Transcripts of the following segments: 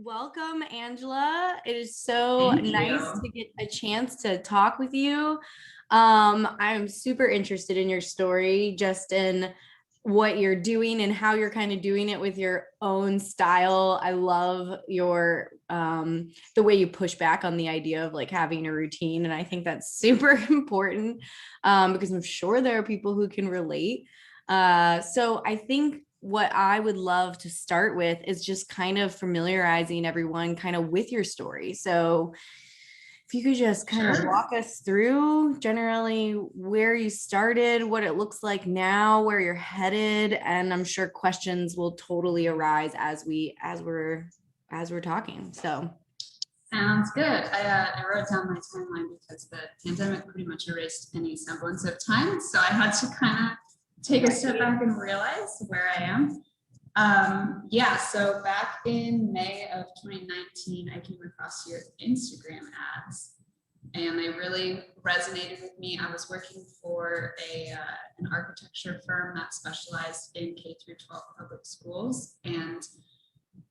Welcome, Angela. It is so Thank nice you. to get a chance to talk with you. I'm super interested in your story, just in what you're doing and how you're kind of doing it with your own style. I love your the way you push back on the idea of like having a routine, and I think that's super important because I'm sure there are people who can relate. So I think what I would love to start with is just kind of familiarizing everyone kind of with your story. So if you could just kind of walk us through generally where you started, what it looks like now, where you're headed, and I'm sure questions will totally arise as we're talking. So Sounds good. I wrote down my timeline because the pandemic pretty much erased any semblance of time. So I had to kind of take a step back and realize where I am. So back in May of 2019, I came across your Instagram ads and they really resonated with me. I was working for an architecture firm that specialized in K through 12 public schools, and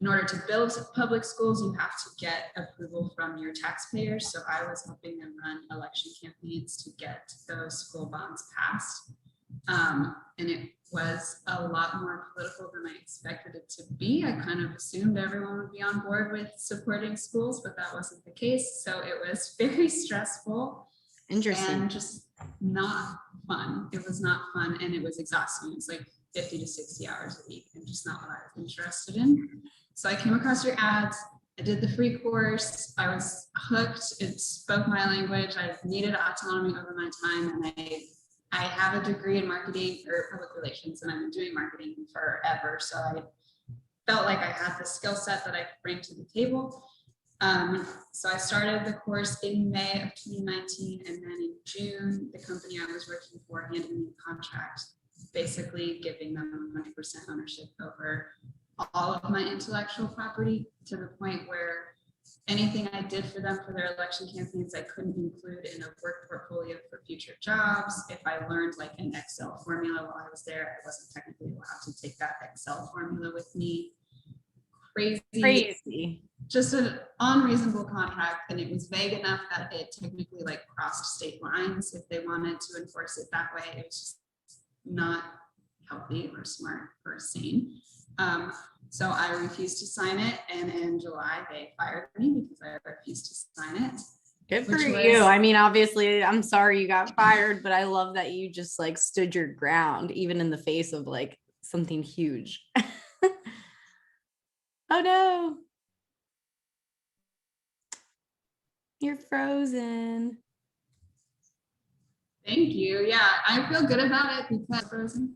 in order to build public schools, you have to get approval from your taxpayers. So I was helping them run election campaigns to get those school bonds passed. And it was a lot more political than I expected it to be. I kind of assumed everyone would be on board with supporting schools, but that wasn't the case. So it was very stressful. Interesting. And just not fun. It was not fun, and it was exhausting. It was like 50 to 60 hours a week, and just not what I was interested in. So I came across your ads. I did the free course. I was hooked. It spoke my language. I needed autonomy over my time, and I have a degree in marketing or public relations, and I've been doing marketing forever. So I felt like I had the skill set that I could bring to the table. So I started the course in May of 2019, and then in June, the company I was working for handed me a contract, basically giving them 100% ownership over all of my intellectual property, to the point where anything I did for them for their election campaigns, I couldn't include in a work portfolio for future jobs. If I learned like an Excel formula while I was there, I wasn't technically allowed to take that Excel formula with me. Crazy. Just an unreasonable contract, and it was vague enough that it technically like crossed state lines if they wanted to enforce it that way. It was just not healthy or smart or sane. So I refused to sign it, and in July they fired me because I refused to sign it. Good for you. I mean, obviously, I'm sorry you got fired, but I love that you just like stood your ground, even in the face of like something huge. Oh no. You're frozen. Thank you. Yeah, I feel good about it because frozen.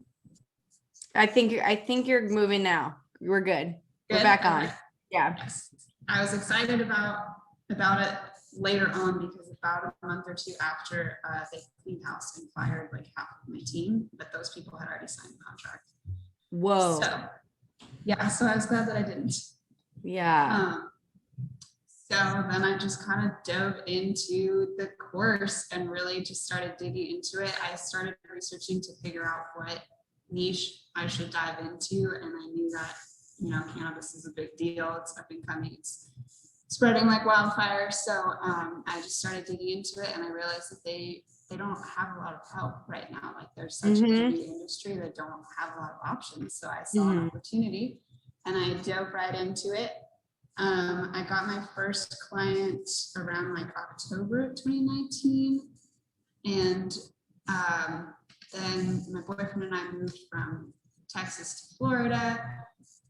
I think you're moving now. We're good. We're back on. Yeah. Yes. I was excited about it later on because about a month or two after they cleaned house and fired like half of my team, but those people had already signed the contract. Whoa. So yeah, so I was glad that I didn't. Yeah. So then I just kind of dove into the course and really just started digging into it. I started researching to figure out what niche I should dive into, and I knew that, cannabis is a big deal. It's up and coming. It's spreading like wildfire. So I just started digging into it, and I realized that they don't have a lot of help right now. Like there's such a big industry that don't have a lot of options. So I saw an opportunity, and I dove right into it. I got my first client around like October of 2019, and then my boyfriend and I moved from Texas to Florida.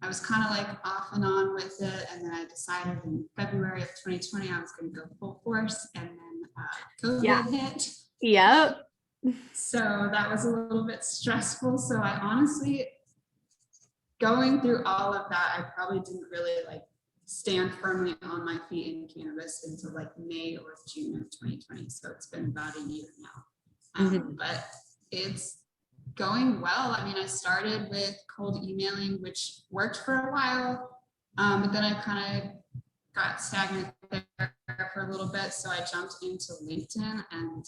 I was kind of like off and on with it, and then I decided in February of 2020 I was going to go full force, and then COVID hit. Yep. So that was a little bit stressful. So I honestly, going through all of that, I probably didn't really like stand firmly on my feet in cannabis until like May or June of 2020. So it's been about a year now. But it's going well. I mean, I started with cold emailing, which worked for a while, but then I kind of got stagnant there for a little bit. So I jumped into LinkedIn, and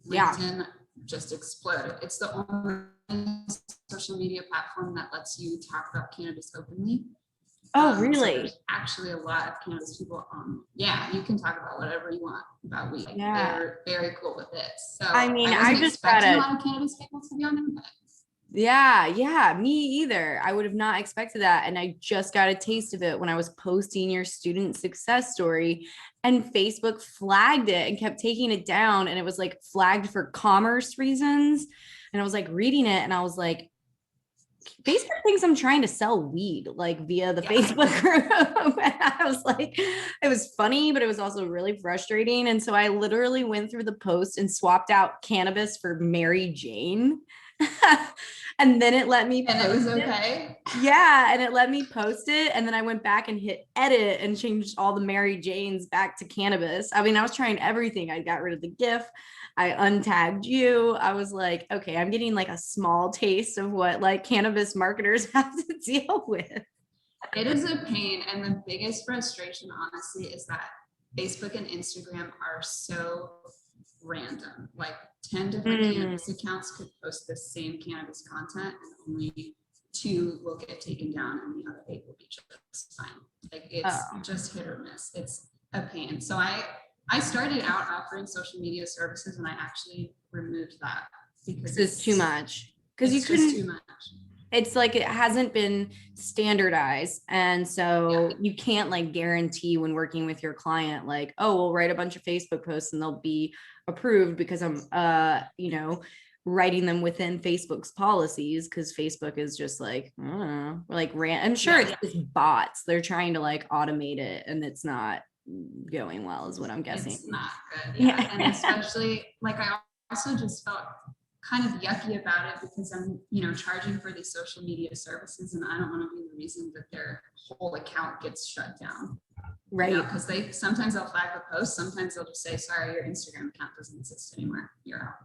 LinkedIn just exploded. It's the only social media platform that lets you talk about cannabis openly. Oh, So really? there's actually a lot of cannabis people. Yeah, you can talk about whatever you want about weed. Like, Yeah. they're very cool with it. So I mean, I I wasn't just expecting a gotta, lot of cannabis people to be on there, but yeah, me either. I would have not expected that. And I just got a taste of it when I was posting your student success story, and Facebook flagged it and kept taking it down. And it was like flagged for commerce reasons. And I was like reading it and I was like, Facebook thinks I'm trying to sell weed like via the yeah. Facebook group. And I was like, it was funny, but it was also really frustrating. And so I literally went through the post and swapped out cannabis for Mary Jane. And then it let me And it post was okay. Yeah, and it let me post it. And then I went back and hit edit and changed all the Mary Janes back to cannabis. I mean, I was trying everything. I got rid of the GIF. I untagged you. I was like, okay, I'm getting like a small taste of what like cannabis marketers have to deal with. It is a pain. And the biggest frustration, honestly, is that Facebook and Instagram are so random. Like 10 different cannabis accounts could post the same cannabis content, and only 2 will get taken down and the other 8 will be just fine. Like, it's just hit or miss. It's a pain. So I started out offering social media services, and I actually removed that because It's too much. Because you it's just couldn't, too much. it's like it hasn't been standardized. And so you can't like guarantee when working with your client, like, oh, we'll write a bunch of Facebook posts and they'll be approved because I'm writing them within Facebook's policies, because Facebook is just like, I don't know, like I'm sure it's just bots. They're trying to like automate it and it's not going well, is what I'm guessing. It's not good. Yeah. And especially like I also just felt kind of yucky about it because I'm, charging for these social media services, and I don't want to be the reason that their whole account gets shut down. Right. Because sometimes they'll flag the post, sometimes they'll just say, sorry, your Instagram account doesn't exist anymore. You're out.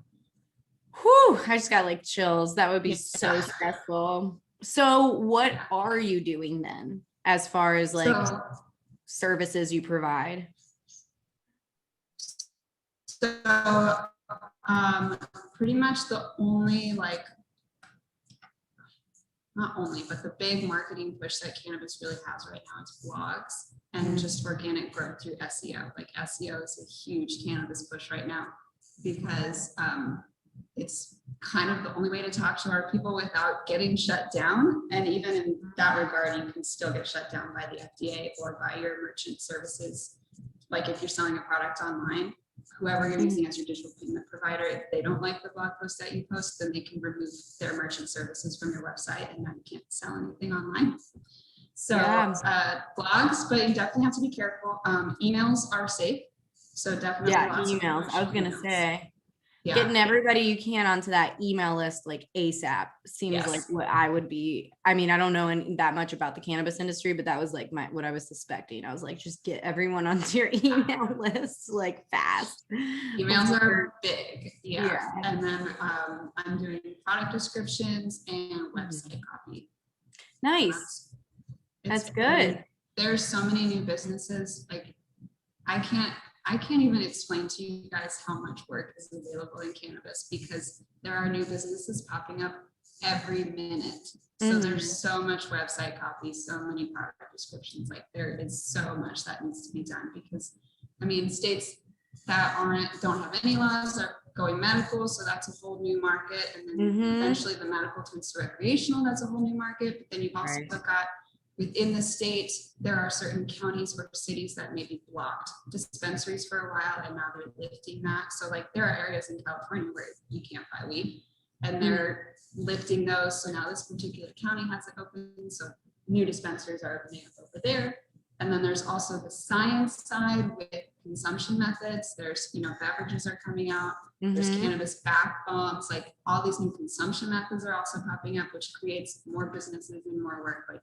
Whew, I just got like chills. That would be so stressful. So what are you doing then as far as like services you provide? So pretty much the only not only, but the big marketing push that cannabis really has right now is blogs and just organic growth through SEO. Like, SEO is a huge cannabis push right now because it's kind of the only way to talk to our people without getting shut down. And even in that regard, you can still get shut down by the FDA or by your merchant services. Like, if you're selling a product online, whoever you're using as your digital payment provider, if they don't like the blog post that you post, then they can remove their merchant services from your website, and now you can't sell anything online. So blogs, but you definitely have to be careful. Emails are safe. So definitely emails. I was gonna say, getting everybody you can onto that email list like ASAP seems like what I would be. I mean, I don't know that much about the cannabis industry, but that was like what I was suspecting. I was like, just get everyone onto your email list like fast. Emails are big. And then I'm doing product descriptions and website copy. Nice. That's good. There's so many new businesses. Like, I can't even explain to you guys how much work is available in cannabis, because there are new businesses popping up every minute. So there's so much website copy, so many product descriptions. Like, there is so much that needs to be done, because I mean, states that don't have any laws are going medical, so that's a whole new market. And then eventually the medical turns to recreational, that's a whole new market. But then you've also got, within the state, there are certain counties or cities that maybe blocked dispensaries for a while, and now they're lifting that. So like, there are areas in California where you can't buy weed, and they're lifting those. So now this particular county has it open, so new dispensaries are opening up over there. And then there's also the science side with consumption methods. There's, beverages are coming out. There's cannabis back bombs. Like, all these new consumption methods are also popping up, which creates more businesses and more work. Like,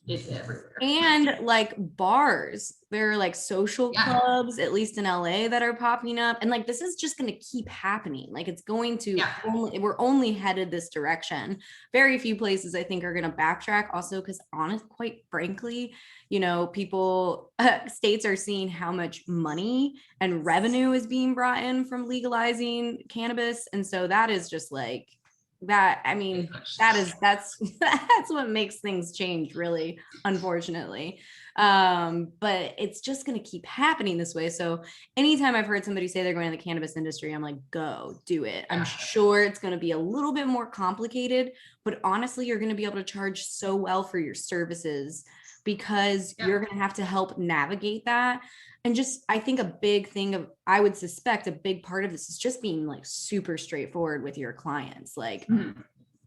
it's everywhere. And like bars, there are like social clubs, at least in LA, that are popping up. And like, this is just going to keep happening. Like, it's going to we're only headed this direction. Very few places I think are going to backtrack, also because quite frankly, people, states are seeing how much money and revenue is being brought in from legalizing cannabis. And so that is just like, that, I Big mean, push. that's what makes things change, really, unfortunately. But it's just going to keep happening this way. So anytime I've heard somebody say they're going to the cannabis industry, I'm like, go do it. I'm sure it's going to be a little bit more complicated, but honestly, you're going to be able to charge so well for your services because Yeah. you're going to have to help navigate that. And just, I think a big thing of, I would suspect a big part of this is just being like super straightforward with your clients. Like,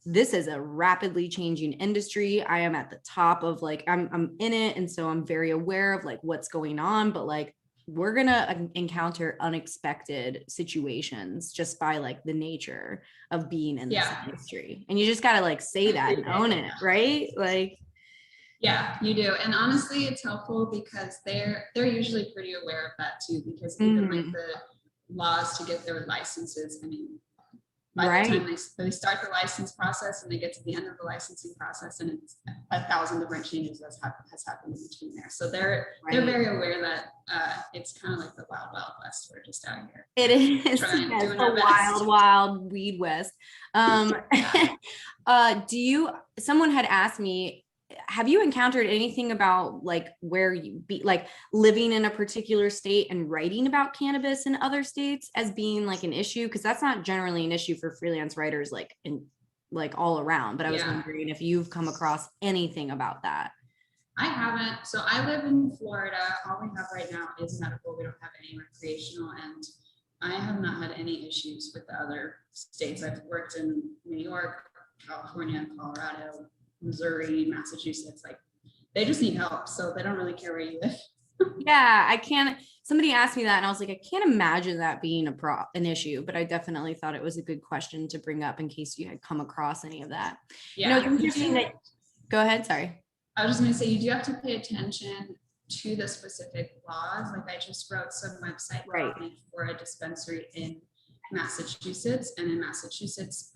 this is a rapidly changing industry. I am at the top of like, I'm in it. And so I'm very aware of like what's going on, but like, we're going to encounter unexpected situations just by like the nature of being in this industry. And you just got to like say that and own it, right? Like, yeah, you do. And honestly, it's helpful because they're usually pretty aware of that too, because even like the laws to get their licenses, I mean, by the time they start the license process and they get to the end of the licensing process, and it's 1,000 different changes has happened in between there. So they're very aware that it's kind of like the wild, wild west. We're just out here. It is the wild, wild weed west. Someone had asked me, have you encountered anything about like where you be like living in a particular state and writing about cannabis in other states as being like an issue? Because that's not generally an issue for freelance writers like in like all around. But I was wondering if you've come across anything about that. I haven't. So I live in Florida. All we have right now is medical. We don't have any recreational, and I have not had any issues with the other states. I've worked in New York, California, Colorado, Missouri, Massachusetts. Like, they just need help, so they don't really care where you live. Yeah, I can't. Somebody asked me that, and I was like, I can't imagine that being an issue. But I definitely thought it was a good question to bring up in case you had come across any of that. Yeah, it's interesting that. Go ahead. Sorry. I was just going to say, you do have to pay attention to the specific laws. Like, I just wrote some website copy for a dispensary in Massachusetts, and in Massachusetts,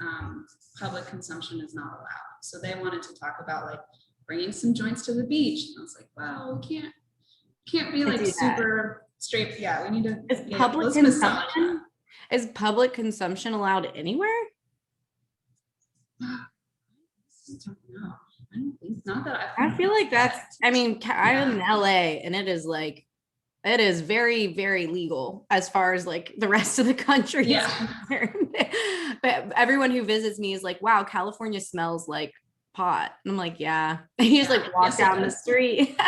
public consumption is not allowed. So they wanted to talk about like bringing some joints to the beach. And I was like, well, we can't be like super straight. Yeah, we need to. Is public consumption allowed anywhere? I don't know. I don't think, not that I feel like that's, I mean, I'm in LA and it is like, it is very, very legal as far as like the rest of the country is concerned. But everyone who visits me is like, wow, California smells like pot. And I'm like, yeah. And you just like walk down the street.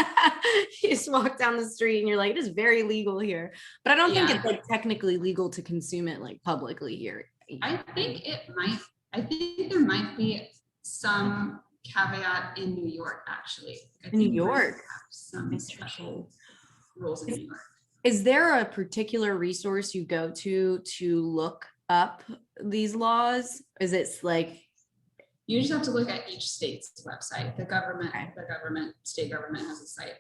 You just walk down the street and you're like, it is very legal here. But I don't think it's like technically legal to consume it like publicly here. I think there might be some caveat in New York, actually. In New York. Some special rules in New York. Is there a particular resource you go to look up these laws? Is it like, you just have to look at each state's website. The state government has a site.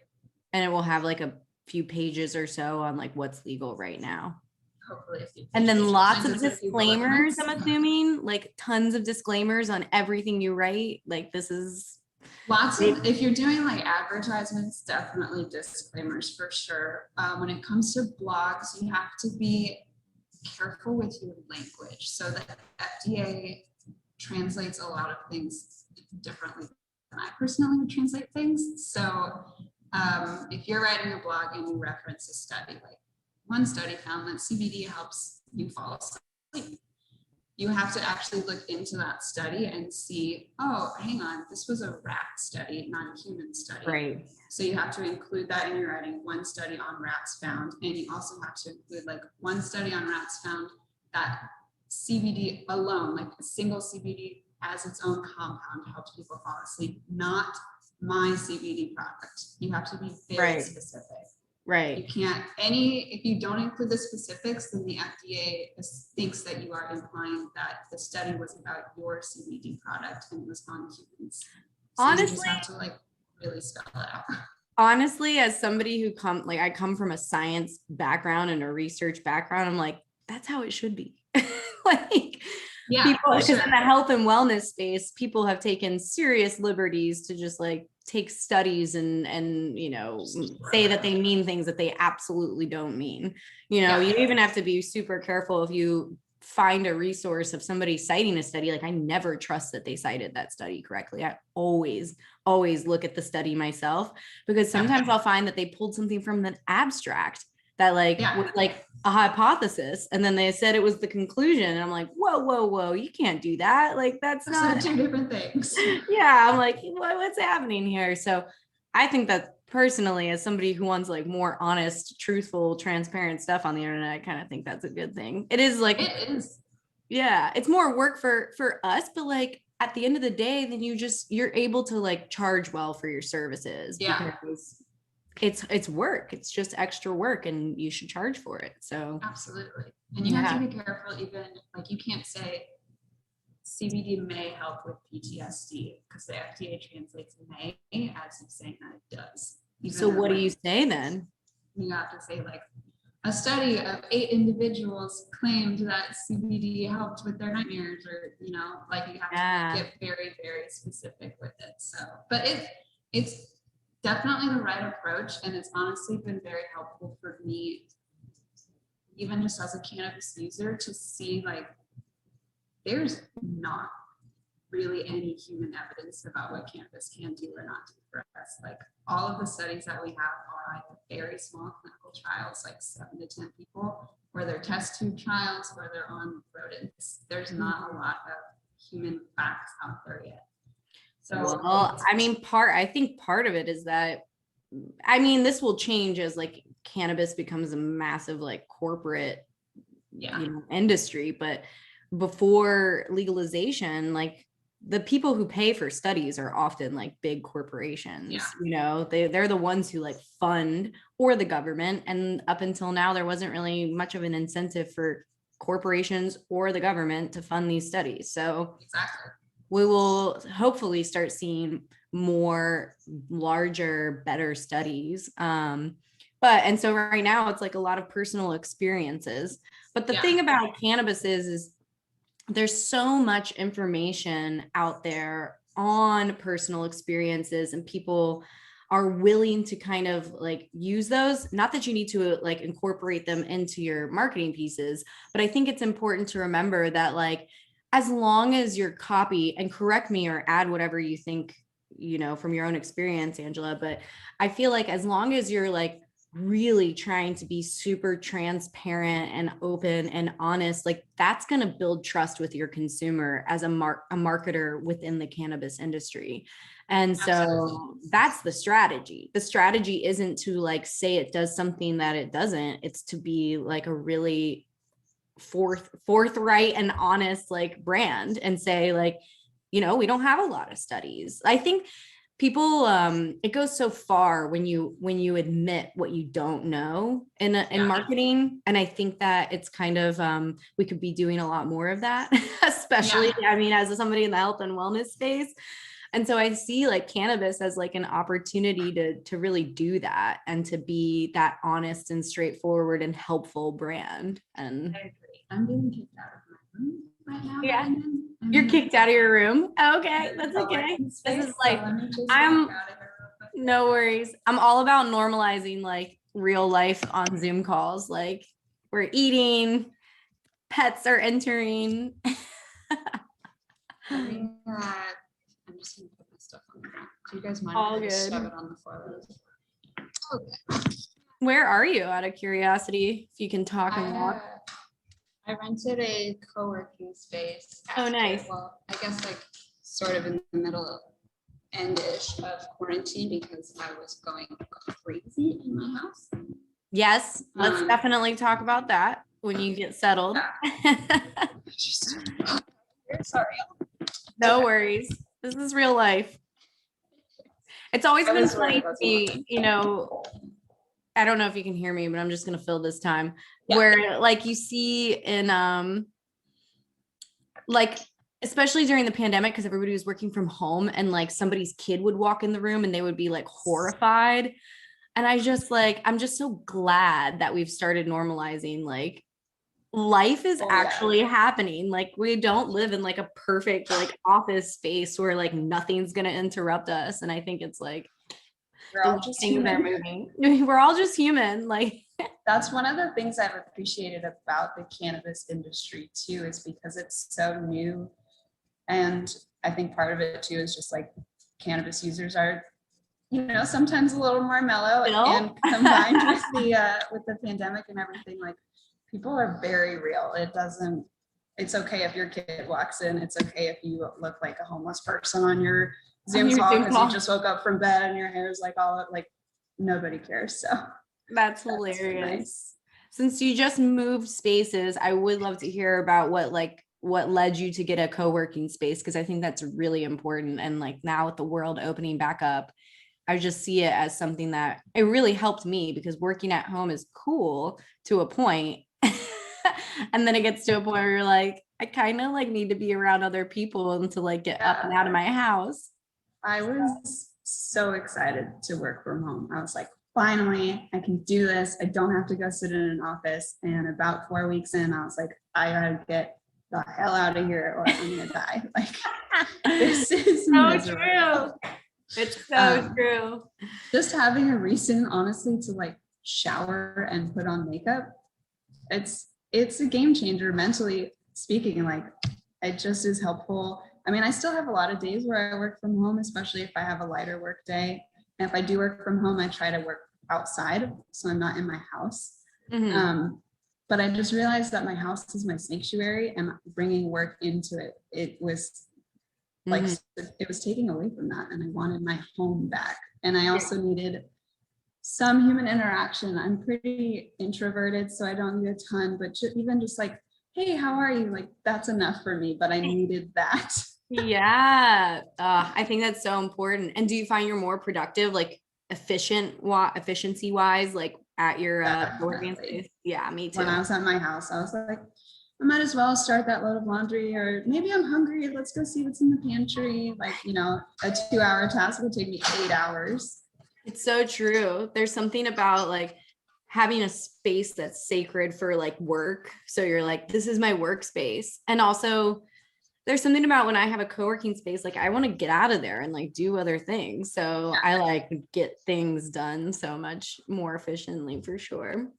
And it will have like a few pages or so on like what's legal right now. Hopefully a few pages. And then lots of disclaimers, I'm assuming, like tons of disclaimers on everything you write. Like this is lots of, if you're doing like advertisements, definitely disclaimers for sure. When it comes to blogs, you have to be careful with your language. So the FDA translates a lot of things differently than I personally would translate things. So if you're writing a blog and you reference a study, like one study found that CBD helps you fall asleep, you have to actually look into that study and see, oh, hang on, this was a rat study, not a human study. Right. So you have to include that in your writing, one study on rats found, and you also have to include like one study on rats found that CBD alone, like a single CBD as its own compound, helps people fall asleep, not my CBD product. You have to be very specific. Right. You can't, if you don't include the specifics, then the FDA thinks that you are implying that the study was about your CBD product and it was on humans. So honestly, you just have to like really spell it out. Honestly, as somebody who I come from a science background and a research background, I'm like, that's how it should be. Like, people, because in the health and wellness space, people have taken serious liberties to just like take studies and say that they mean things that they absolutely don't mean. You even have to be super careful if you find a resource of somebody citing a study, like I never trust that they cited that study correctly. I always look at the study myself, because sometimes I'll find that they pulled something from an abstract that was like a hypothesis, and then they said it was the conclusion, and I'm like, whoa, you can't do that. Like that's not two different things. Yeah, I'm like, what's happening here? So I think that personally, as somebody who wants like more honest, truthful, transparent stuff on the internet, I kind of think that's a good thing. It is like, it is. Yeah, it's more work for us, but like at the end of the day, then you're able to like charge well for your services, because it's work. It's just extra work, and you should charge for it. So absolutely. And you have to be careful, even like you can't say CBD may help with PTSD, because the FDA translates may as saying that it does. So what do you say then? You have to say like, a study of 8 individuals claimed that CBD helped with their nightmares, or, you know, like you have to get very, very specific with it. So, but it's definitely the right approach. And it's honestly been very helpful for me, even just as a cannabis user, to see like, there's not really any human evidence about what cannabis can do or not do for us. Like all of the studies that we have are either very small clinical trials, like 7 to 10 people, or they're test tube trials where they're on rodents. There's not a lot of human facts out there yet. So, well, I think part of it is that, this will change as like cannabis becomes a massive like corporate industry, but before legalization, like the people who pay for studies are often like big corporations. You know, they're the ones who like fund, or the government. And up until now, there wasn't really much of an incentive for corporations or the government to fund these studies. So we will hopefully start seeing more larger, better studies. And so right now it's like a lot of personal experiences. But the thing about cannabis is there's so much information out there on personal experiences, and people are willing to kind of like use those. Not that you need to like incorporate them into your marketing pieces, but I think it's important to remember that like, as long as your copy, and correct me or add whatever you think, you know, from your own experience, Angela, but I feel like as long as you're like really trying to be super transparent and open and honest, like that's going to build trust with your consumer as a marketer within the cannabis industry. And so that's the strategy. The strategy isn't to like say it does something that it doesn't. It's to be like a really forthright and honest like brand, and say like, you know, we don't have a lot of studies. I think people, it goes so far when you admit what you don't know in marketing. And I think that it's kind of, we could be doing a lot more of that, especially, as somebody in the health and wellness space. And so I see like cannabis as like an opportunity to really do that, and to be that honest and straightforward and helpful brand. And I agree. I'm being kicked out of my room right now. Yeah. You're kicked out of your room. Okay, that's okay. This is like, no worries. I'm all about normalizing like real life on Zoom calls. Like we're eating, pets are entering. I'm just gonna put my stuff on the ground. Do you guys mind if I just shove it on the floor? Okay. Where are you, out of curiosity, if you can talk and walk? I rented a co-working space. Nice. Well, I guess like sort of in the middle end-ish of quarantine, because I was going crazy in my house. Yes, let's definitely talk about that when you get settled. Sorry. No worries. This is real life. It's always been funny to me, you know, I don't know if you can hear me, but I'm just going to fill this time where like you see in, like, especially during the pandemic, because everybody was working from home, and like somebody's kid would walk in the room and they would be like horrified. And I'm just so glad that we've started normalizing like life is actually happening. Like we don't live in like a perfect like office space where like nothing's going to interrupt us. And I think it's like, We're all just things are human. moving. We're all just human. Like, That's one of the things I've appreciated about the cannabis industry too, is because it's so new. And I think part of it too is just like cannabis users are, sometimes a little more mellow, and combined with the pandemic and everything, like people are very real. It's okay if your kid walks in. It's okay if you look like a homeless person on your Zoom call because you just woke up from bed and your hair is like all like nobody cares. So that's hilarious. Nice. Since you just moved spaces, I would love to hear about what led you to get a co-working space, because I think that's really important. And like now with the world opening back up, I just see it as something that it really helped me, because working at home is cool to a point. And then it gets to a point where you're like, I kind of like need to be around other people and to like get up and out of my house. I was so excited to work from home. I was like, finally, I can do this. I don't have to go sit in an office. And about 4 weeks in, I was like, I gotta get the hell out of here or I'm gonna die. Like, this is so true. It's so true. Just having a reason, honestly, to like shower and put on makeup, it's a game changer mentally speaking. Like, it just is helpful. I mean, I still have a lot of days where I work from home, especially if I have a lighter work day. And if I do work from home, I try to work outside, so I'm not in my house. Mm-hmm. But I just realized that my house is my sanctuary, and bringing work into it, it was like, it was taking away from that, and I wanted my home back. And I also needed some human interaction. I'm pretty introverted, so I don't need a ton, but even just like, hey, how are you? Like, that's enough for me, but I needed that. Yeah. I think that's so important. And do you find you're more productive, like efficiency wise, like at your working space? Yeah, me too. When I was at my house, I was like, I might as well start that load of laundry, or maybe I'm hungry. Let's go see what's in the pantry. Like, a 2-hour task would take me 8 hours. It's so true. There's something about like having a space that's sacred for like work. So you're like, this is my workspace. And also there's something about when I have a co-working space, like I want to get out of there and like do other things. So I like get things done so much more efficiently, for sure.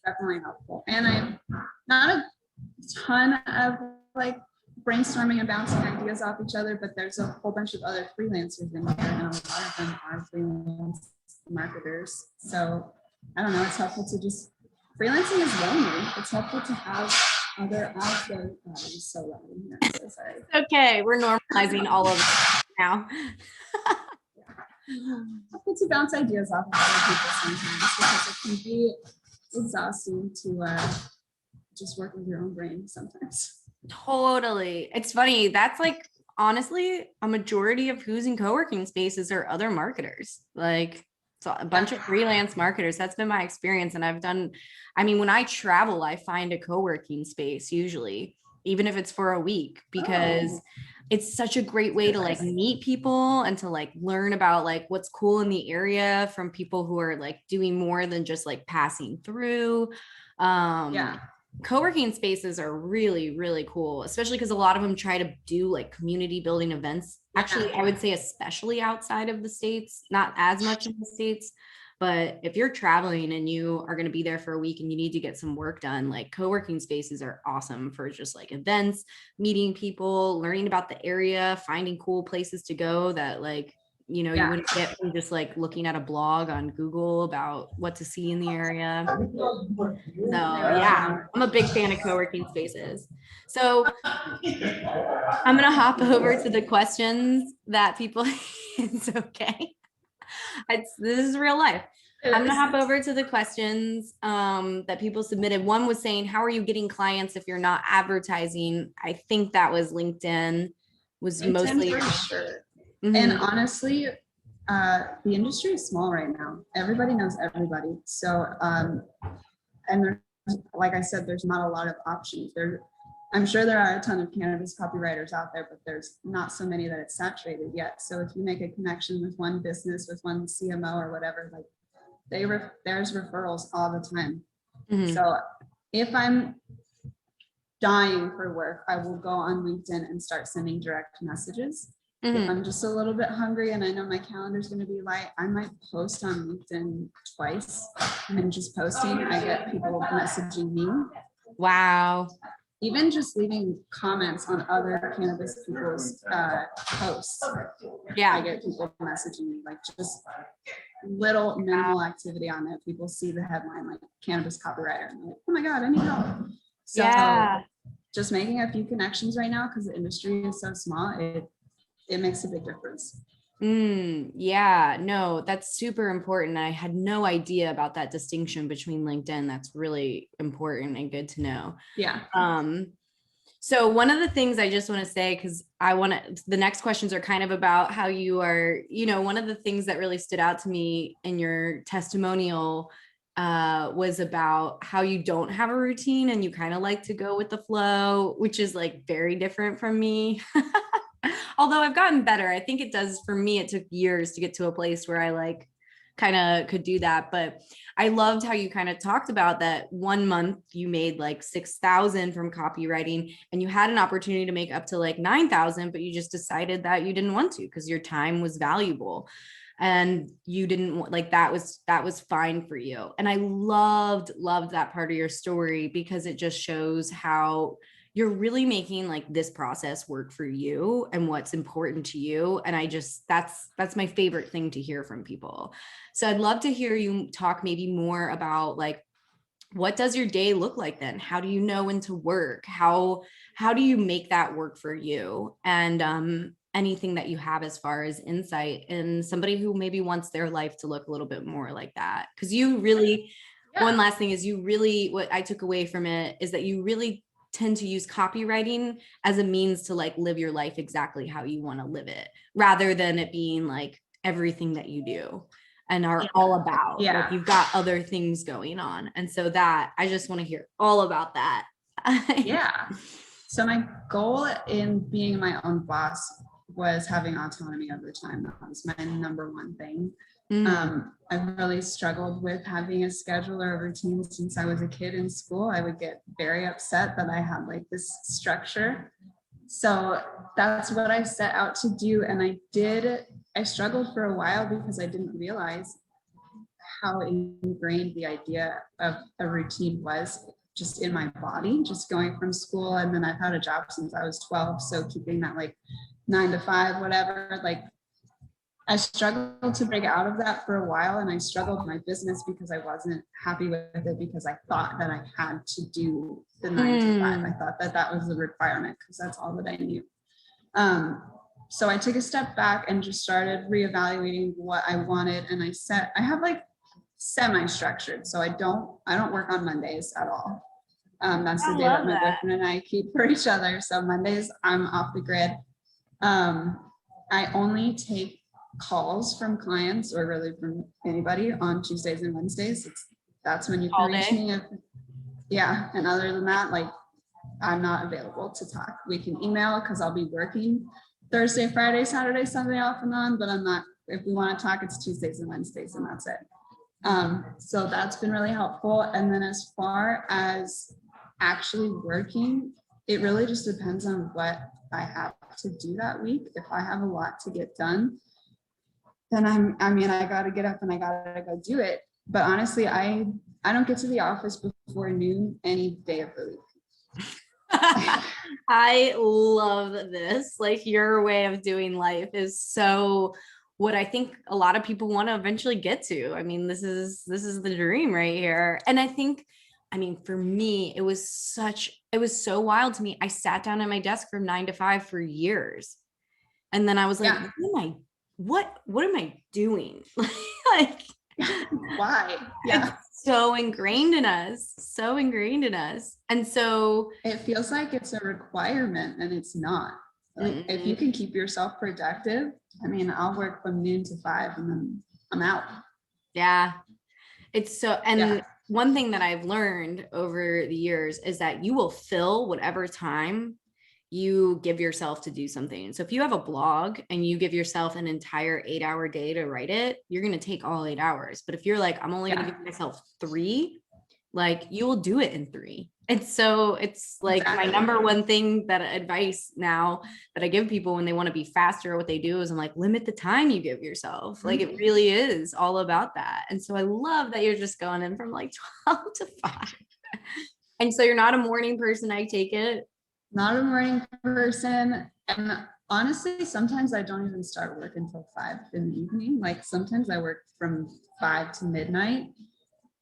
Definitely helpful. And I'm not a ton of like brainstorming and bouncing ideas off each other, but there's a whole bunch of other freelancers in here, and a lot of them are freelance marketers. So I don't know, it's helpful to just, freelancing is lonely. It's helpful to have other out there. Oh, I'm so loud in here. I'm so sorry. It's okay. We're normalizing all of it now. Helpful to bounce ideas off of other people sometimes, because it can be exhausting to just work with your own brain sometimes. Totally. It's funny. That's like, honestly, a majority of who's in co-working spaces are other marketers. Like, so a bunch of freelance marketers. That's been my experience. And when I travel, I find a co-working space usually, even if it's for a week, because it's such a great way to like meet people and to like learn about like what's cool in the area from people who are like doing more than just like passing through. Co-working spaces are really, really cool, especially because a lot of them try to do like community building events. Actually, I would say especially outside of the States, not as much in the States, but if you're traveling and you are going to be there for a week and you need to get some work done, like co-working spaces are awesome for just like events, meeting people, learning about the area, finding cool places to go that like, you wouldn't get from just like looking at a blog on Google about what to see in the area. So yeah, I'm a big fan of co-working spaces. So I'm going to hop over to the questions that people, it's okay. This is real life. I'm going to hop over to the questions that people submitted. One was saying, how are you getting clients if you're not advertising? I think that was LinkedIn was LinkedIn mostly. For sure. Mm-hmm. And honestly, the industry is small right now. Everybody knows everybody. So, and there's, like I said, there's not a lot of options. I'm sure there are a ton of cannabis copywriters out there, but there's not so many that it's saturated yet. So if you make a connection with one business, with one CMO or whatever, like there's referrals all the time. Mm-hmm. So if I'm dying for work, I will go on LinkedIn and start sending direct messages. If Mhm. I'm just a little bit hungry and I know my calendar's going to be light, I might post on LinkedIn twice, and just posting, I get people messaging me. Wow. Even just leaving comments on other cannabis people's posts, I Yeah. get people messaging me, like just little minimal activity on it. People see the headline like cannabis copywriter, and they're like, oh my God, I need help. So Yeah. just making a few connections right now, because the industry is so small, it makes a big difference. Yeah, no, that's super important. I had no idea about that distinction between LinkedIn. That's really important and good to know. Yeah. So one of the things I just want to say, because the next questions are kind of about how you are, one of the things that really stood out to me in your testimonial was about how you don't have a routine and you kind of like to go with the flow, which is like very different from me. Although I've gotten better. I think it does, for me, it took years to get to a place where I like kind of could do that. But I loved how you kind of talked about that 1 month you made like 6,000 from copywriting, and you had an opportunity to make up to like 9,000, but you just decided that you didn't want to because your time was valuable and you didn't like that was fine for you. And I loved that part of your story because it just shows how you're really making like this process work for you and what's important to you. And I just, that's my favorite thing to hear from people. So I'd love to hear you talk maybe more about like, what does your day look like then? How do you know when to work? How do you make that work for you? And anything that you have as far as insight in somebody who maybe wants their life to look a little bit more like that. Because you really, one last thing is you really, what I took away from it is that you really tend to use copywriting as a means to like live your life exactly how you want to live it, rather than it being like everything that you do and are all about. Yeah. Like you've got other things going on. And so that I just want to hear all about that. Yeah. So my goal in being my own boss was having autonomy over time. That was my number one thing. I've really struggled with having a schedule or a routine since I was a kid in school. I would get very upset that I had like this structure. So that's what I set out to do. And I struggled for a while because I didn't realize how ingrained the idea of a routine was just in my body, just going from school. And then I've had a job since I was 12. So keeping that like 9 to 5, whatever, like I struggled to break out of that for a while. And I struggled with my business because I wasn't happy with it because I thought that I had to do the 9 to 5. I thought that that was the requirement because that's all that I knew. So I took a step back and just started reevaluating what I wanted. And I have like semi-structured. So I don't work on Mondays at all. That's the day that my boyfriend and I keep for each other. So Mondays I'm off the grid. I only take calls from clients or really from anybody on Tuesdays and Wednesdays. That's when you can reach me. And other than that, like I'm not available to talk. We can email because I'll be working Thursday, Friday, Saturday, Sunday off and on, but I'm not, if we want to talk, it's Tuesdays and Wednesdays and that's it. So that's been really helpful. And then as far as actually working, it really just depends on what I have to do that week. If I have a lot to get done, then I got to get up and I got to go do it. But honestly, I don't get to the office before noon any day of the week. I love this. Like your way of doing life is so what I think a lot of people want to eventually get to. I mean, this is the dream right here. And I think, I mean, for me, it was so wild to me. I sat down at my desk from 9 to 5 for years. And then I was like, what am I doing? Like, why? Yeah. It's so ingrained in us. And so it feels like it's a requirement and it's not. Like, if you can keep yourself productive, I mean, I'll work from noon to 5 and then I'm out. Yeah. It's so, and one thing that I've learned over the years is that you will fill whatever time you give yourself to do something. So if you have a blog and you give yourself an entire 8-hour day to write it, you're going to take all 8 hours. But if you're like, I'm only going to give myself 3, like you will do it in 3. It's like my number one thing that advice now that I give people when they want to be faster at what they do is I'm like, limit the time you give yourself. Like it really is all about that. And so I love that you're just going in from like 12 to 5. And so you're not a morning person, I take it. Not a morning person. And honestly, sometimes I don't even start work until 5 in the evening. Like sometimes I work from 5 to midnight.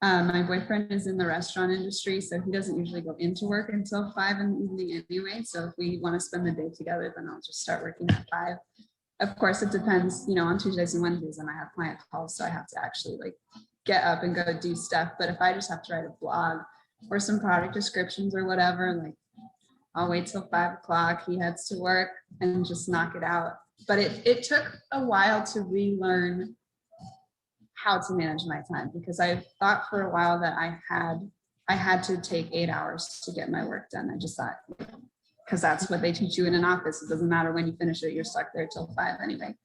My boyfriend is in the restaurant industry, so he doesn't usually go into work until 5 in the evening anyway. So if we want to spend the day together, then I'll just start working at 5. Of course, it depends, on Tuesdays and Wednesdays, and I have client calls, so I have to actually like get up and go do stuff. But if I just have to write a blog or some product descriptions or whatever, like I'll wait till 5 o'clock. He heads to work and just knock it out. But it took a while to relearn how to manage my time, because I thought for a while that I had to take 8 hours to get my work done. I just thought, because that's what they teach you in an office. It doesn't matter when you finish it, you're stuck there till 5 anyway.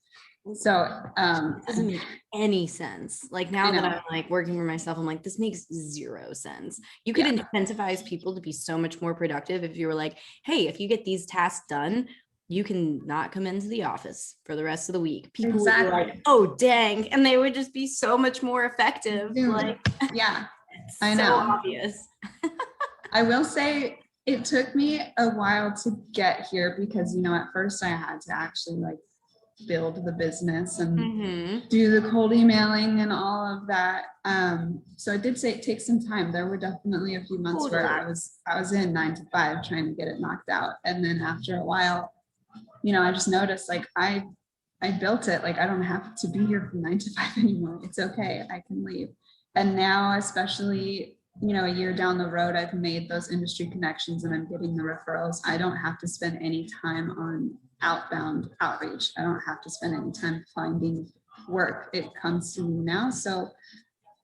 So it doesn't make any sense. Like now that I'm like working for myself, I'm like, this makes 0 sense. You could incentivize people to be so much more productive if you were like, hey, if you get these tasks done, you can not come into the office for the rest of the week. People would be like, oh, dang. And they would just be so much more effective. Like, yeah, I know. So obvious. I will say it took me a while to get here because, at first I had to actually like build the business and do the cold emailing and all of that. So I did say it takes some time. There were definitely a few months where I was in 9 to 5 trying to get it knocked out. And then after a while, I just noticed like I built it. Like I don't have to be here from 9 to 5 anymore. It's okay. I can leave. And now, especially, a year down the road, I've made those industry connections and I'm getting the referrals. I don't have to spend any time on outbound outreach. I don't have to spend any time finding work. It comes to me now. So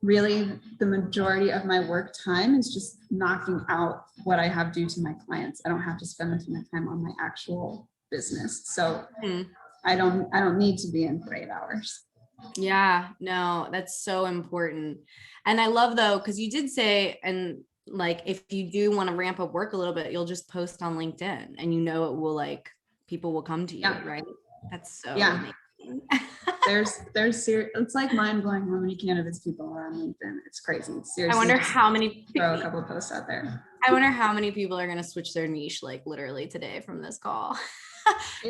really the majority of my work time is just knocking out what I have due to my clients. I don't have to spend my time on my actual business. So I don't need to be in for 8 hours. Yeah, no, that's so important. And I love though, because you did say, and like, if you do want to ramp up work a little bit, you'll just post on LinkedIn and it will like, people will come to you, right? That's so amazing. there's it's like mind blowing how many cannabis people are on LinkedIn. It's crazy. It's seriously. I wonder how many throw a couple of posts out there. I wonder how many people are going to switch their niche like literally today from this call.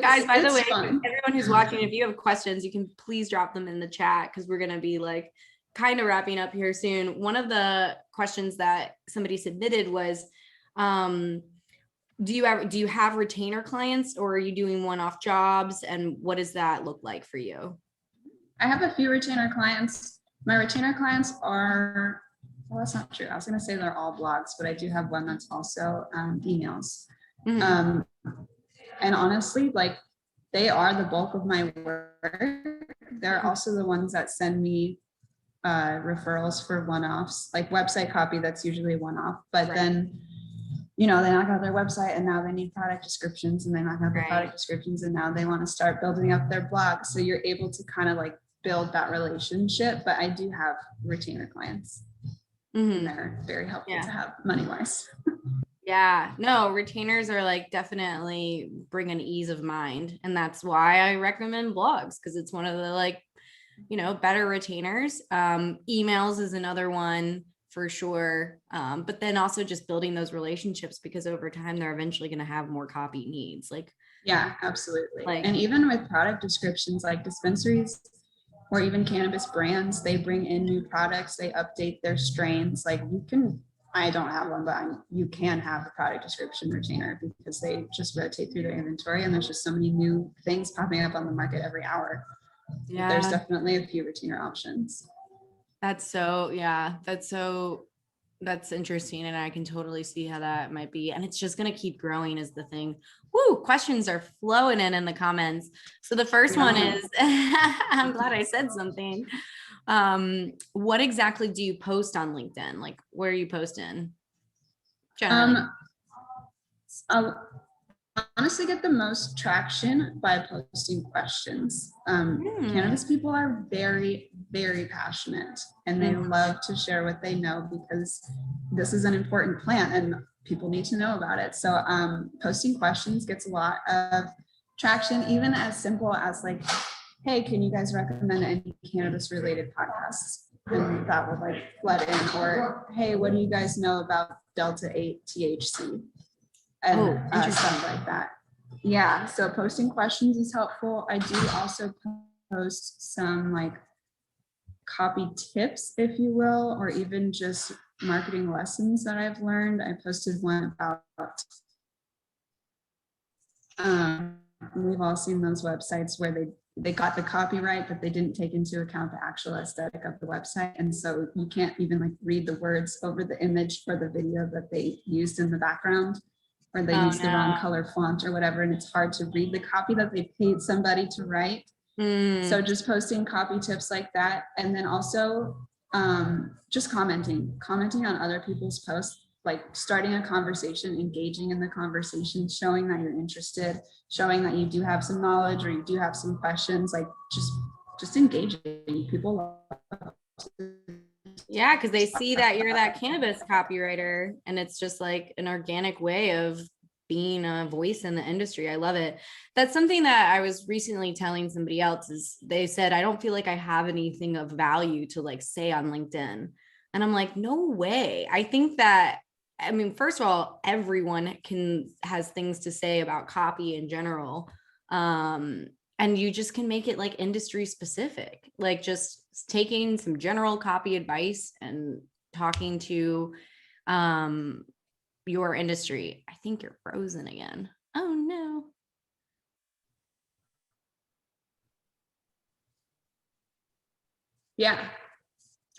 Guys, by the way, everyone who's watching, if you have questions, you can please drop them in the chat because we're going to be like kind of wrapping up here soon. One of the questions that somebody submitted was, do you have retainer clients or are you doing one-off jobs? And what does that look like for you? I have a few retainer clients. My retainer clients are, well, that's not true. I was going to say they're all blogs, but I do have one that's also emails. And honestly, like they are the bulk of my work. They're also the ones that send me referrals for one-offs, like website copy. That's usually one-off, but then, they knock out their website and now they need product descriptions and they knock out their product descriptions and now they want to start building up their blog. So you're able to kind of like build that relationship, but I do have retainer clients and they're very helpful to have money-wise. Yeah, no, retainers are like definitely bring an ease of mind. And that's why I recommend blogs because it's one of the like, better retainers. Emails is another one for sure. But then also just building those relationships because over time they're eventually going to have more copy needs. Like, yeah, absolutely. And even with product descriptions, like dispensaries or even cannabis brands, they bring in new products, they update their strains. Like I don't have one, but you can have the product description retainer because they just rotate through their inventory and there's just so many new things popping up on the market every hour. Yeah. There's definitely a few retainer options. That's interesting. And I can totally see how that might be. And it's just going to keep growing is the thing. Woo, questions are flowing in the comments. So the first one is, I'm glad I said something. What exactly do you post on LinkedIn? Like, where are you posting? A honestly get the most traction by posting questions. Cannabis people are very, very passionate, and they love to share what they know because this is an important plant and people need to know about it. So posting questions gets a lot of traction, even as simple as like, hey, can you guys recommend any cannabis related podcasts? And that would like flood in. Or, hey, what do you guys know about Delta 8 THC? And stuff like that. Yeah, so posting questions is helpful. I do also post some like copy tips, if you will, or even just marketing lessons that I've learned. I posted one about, we've all seen those websites where they got the copyright, but they didn't take into account the actual aesthetic of the website. And so you can't even like read the words over the image or the video that they used in the background, or they used the wrong color font or whatever. And it's hard to read the copy that they paid somebody to write. So just posting copy tips like that. And then also just commenting on other people's posts, like starting a conversation, engaging in the conversation, showing that you're interested, showing that you do have some knowledge or you do have some questions, like just engaging. People love to. Yeah, because they see that you're that cannabis copywriter, and it's just like an organic way of being a voice in the industry. I love it. That's something that I was recently telling somebody else is they said, I don't feel like I have anything of value to like say on LinkedIn. And I'm like, no way. I think that, I mean, first of all, everyone has things to say about copy in general. And you just can make it like industry specific, like just taking some general copy advice and talking to your industry. I think you're frozen again. Oh no. Yeah.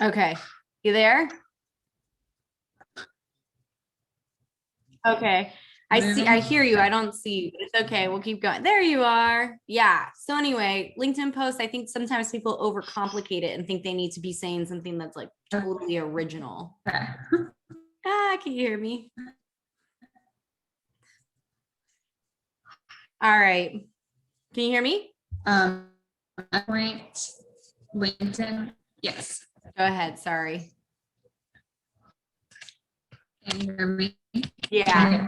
Okay. You there? Okay. I hear you. I don't see you. It's okay. We'll keep going. There you are. Yeah. So anyway, LinkedIn posts, I think sometimes people overcomplicate it and think they need to be saying something that's like totally original. Okay. Can you hear me? All right. Can you hear me? Point LinkedIn. Yes. Go ahead. Sorry. Can you hear me? Yeah. Okay.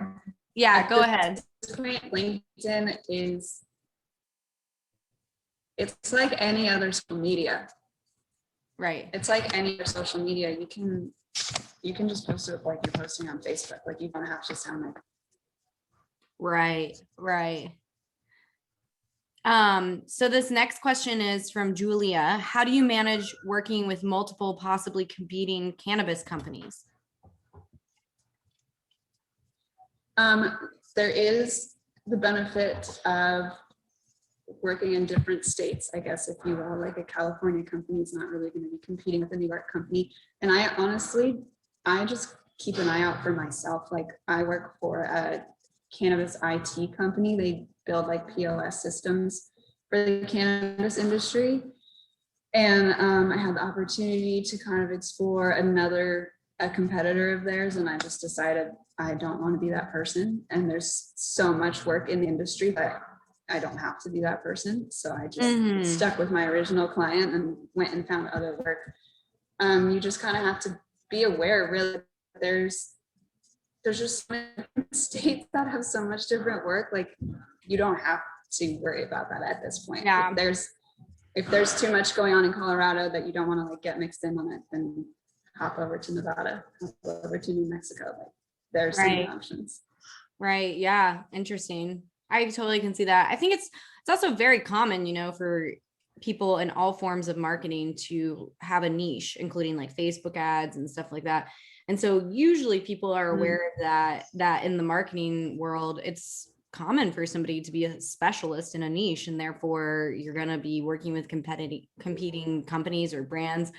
Yeah. Go ahead. At this point, LinkedIn it's like any other social media. Right. It's like any other social media. You can just post it like you're posting on Facebook. Like you don't have to sound like. Right. Right. So this next question is from Julia. How do you manage working with multiple possibly competing cannabis companies? There is the benefit of working in different states, I guess, if you will. Like a California company is not really going to be competing with a New York company. And I just keep an eye out for myself. Like I work for a cannabis IT company. They build like POS systems for the cannabis industry. And I had the opportunity to kind of explore a competitor of theirs. And I just decided I don't want to be that person. And there's so much work in the industry that I don't have to be that person. So I just stuck with my original client and went and found other work. You just kind of have to be aware, really. There's just so many states that have so much different work. Like you don't have to worry about that at this point. Yeah. If there's too much going on in Colorado that you don't want to like get mixed in on it, then hop over to Nevada, hop over to New Mexico. Like there's so many options. Right. Yeah. Interesting. I totally can see that. I think it's also very common, for people in all forms of marketing to have a niche, including like Facebook ads and stuff like that. And so usually people are aware of that in the marketing world, it's common for somebody to be a specialist in a niche, and therefore you're going to be working with competing companies or brands.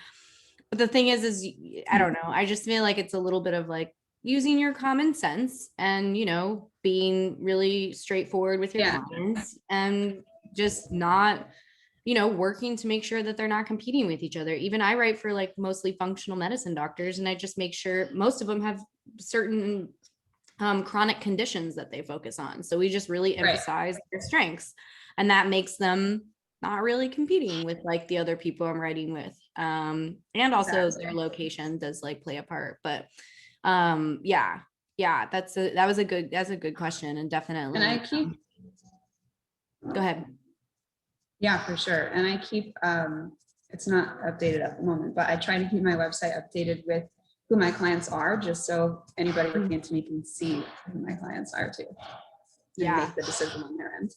But the thing is I don't know. I just feel like it's a little bit of like using your common sense and, being really straightforward with your clients and just not, working to make sure that they're not competing with each other. Even I write for like mostly functional medicine doctors, and I just make sure most of them have certain chronic conditions that they focus on. So we just really Right. emphasize their strengths, and that makes them not really competing with like the other people I'm writing with. And also Exactly. their location does like play a part. But yeah, that's a good question, and definitely. And I keep, Go ahead. yeah, for sure. And I keep, it's not updated at the moment, but I try to keep my website updated with who my clients are, just so anybody looking into me can see who my clients are too. And Yeah, make the decision on their end.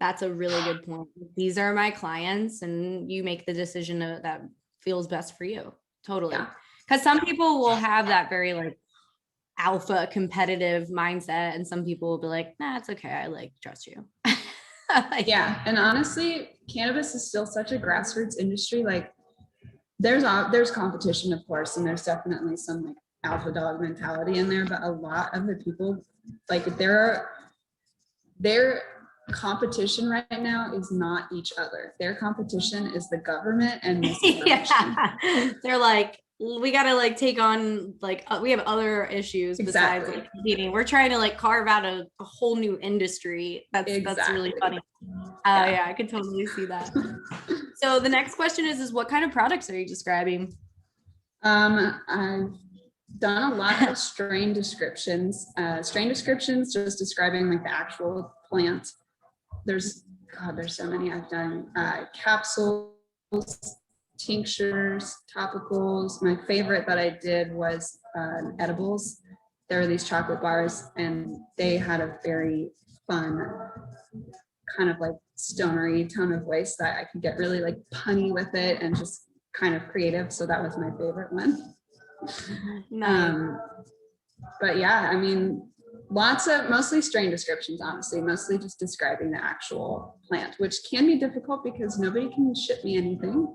that's a really good point. These are my clients, and you make the decision that feels best for you. Totally. Yeah. Because some people will have that very like alpha competitive mindset, and some people will be like, nah, it's okay, I like trust you. Like, Yeah. And honestly, cannabis is still such a grassroots industry. Like there's competition, of course, and there's definitely some like alpha dog mentality in there, but a lot of the people, like their competition right now is not each other. Their competition is the government and misinformation. yeah, they're like, we gotta like take on like we have other issues besides Exactly. like competing. We're trying to like carve out a whole new industry. That's really funny. Yeah, I could totally see that. So the next question is what kind of products are you describing? I've done a lot of strain descriptions. Strain descriptions, just describing like the actual plant. There's so many. I've done capsules, tinctures, topicals. My favorite that I did was edibles. There were these chocolate bars, and they had a very fun kind of like stonery tone of voice that I could get really like punny with it and just kind of creative. So that was my favorite one. Nice. But yeah, I mean, mostly strain descriptions, honestly, mostly just describing the actual plant, which can be difficult because nobody can ship me anything.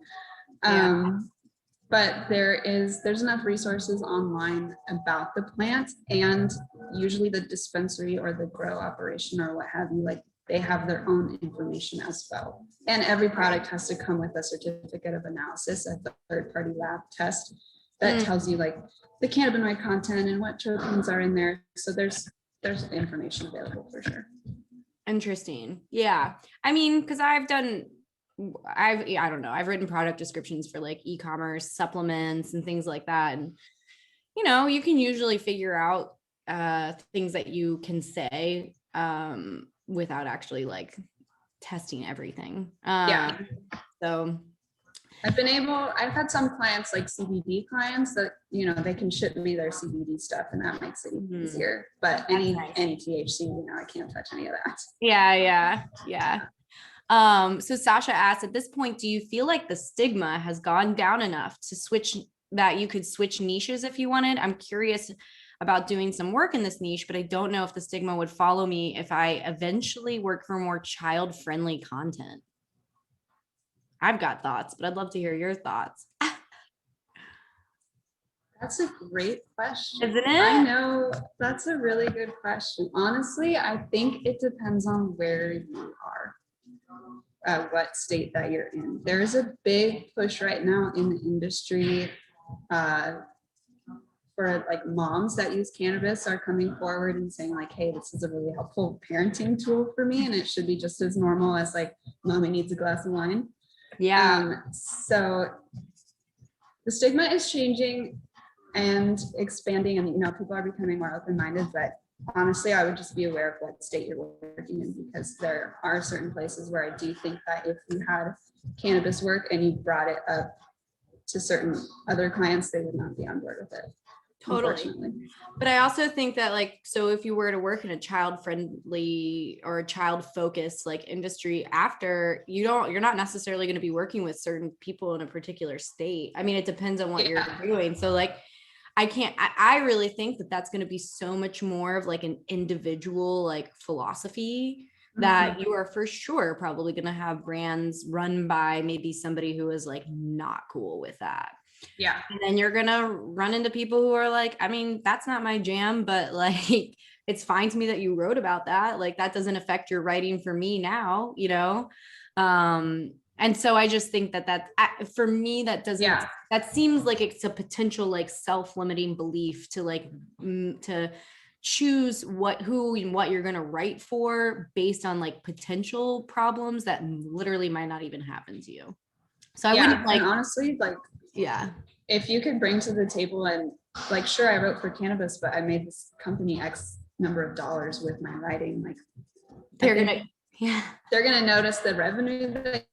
But there's enough resources online about the plant, and usually the dispensary or the grow operation or what have you, like they have their own information as well. And every product has to come with a certificate of analysis, a third-party lab test that tells you like the cannabinoid content and what terpenes are in there. So there's information available for sure. Interesting. Yeah. I mean, because I don't know, I've written product descriptions for like e-commerce supplements and things like that. And, you can usually figure out things that you can say without actually like testing everything. Yeah. So I've had some clients like CBD clients that, they can ship me their CBD stuff and that makes it easier, but any THC, I can't touch any of that. Yeah. So Sasha asked, at this point, do you feel like the stigma has gone down enough that you could switch niches if you wanted? I'm curious about doing some work in this niche, but I don't know if the stigma would follow me if I eventually work for more child-friendly content. I've got thoughts, but I'd love to hear your thoughts. That's a great question. Isn't it? I know, that's a really good question. Honestly, I think it depends on where you are, what state that you're in. There is a big push right now in the industry for like moms that use cannabis are coming forward and saying like, hey, this is a really helpful parenting tool for me, and it should be just as normal as like mommy needs a glass of wine. Yeah. So the stigma is changing and expanding, and people are becoming more open-minded, but honestly, I would just be aware of what state you're working in, because there are certain places where I do think that if you had cannabis work and you brought it up to certain other clients, they would not be on board with it. Totally. But I also think that like, so if you were to work in a child-friendly or a child-focused like industry after, you're not necessarily going to be working with certain people in a particular state. I mean, it depends on what you're doing. So like, I really think that that's going to be so much more of like an individual like philosophy that you are for sure probably going to have brands run by maybe somebody who is like not cool with that. Yeah. And then you're going to run into people who are like, I mean, that's not my jam, but like, it's fine to me that you wrote about that. Like, that doesn't affect your writing for me now, and so I just think that for me, that seems like it's a potential like self-limiting belief to like to choose who and what you're going to write for based on like potential problems that literally might not even happen to you. So I wouldn't like, and honestly, like, yeah, if you could bring to the table, and like, sure, I wrote for Cannabis, but I made this company X number of dollars with my writing. Like, they're going to, yeah, they're going to notice the revenue that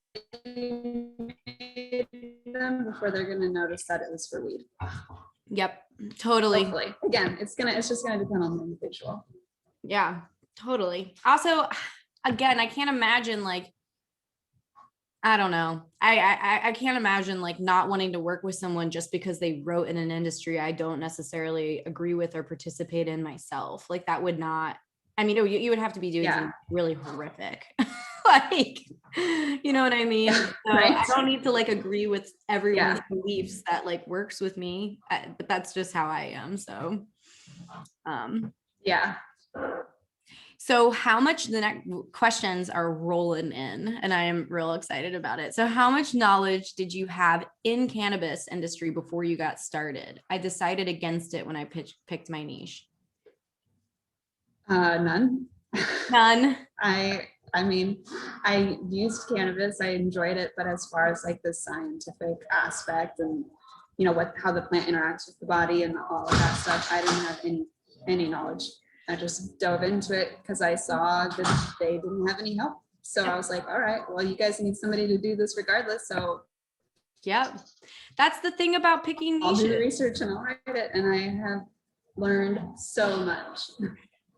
you made them before they're going to notice that it was for weed. yep, totally. Hopefully. Again, it's just going to depend on the individual. Yeah, totally. Also, again, I can't imagine like, I don't know. I can't imagine like not wanting to work with someone just because they wrote in an industry I don't necessarily agree with or participate in myself. Like that would not, I mean, you would have to be doing something really horrific. Like, you know what I mean? So Right? I don't need to like agree with everyone's beliefs that like works with me, but that's just how I am. So, yeah. So how much, the next questions are rolling in and I am real excited about it. So how much knowledge did you have in cannabis industry before you got started? I decided against it when I picked my niche. None. None. I mean, I used cannabis, I enjoyed it, but as far as like the scientific aspect and, you know, how the plant interacts with the body and all of that stuff, I didn't have any knowledge. I just dove into it because I saw that they didn't have any help. So I was like, all right, well, you guys need somebody to do this regardless. So yep. That's the thing about picking niches. I'll do the research and I'll write it. And I have learned so much.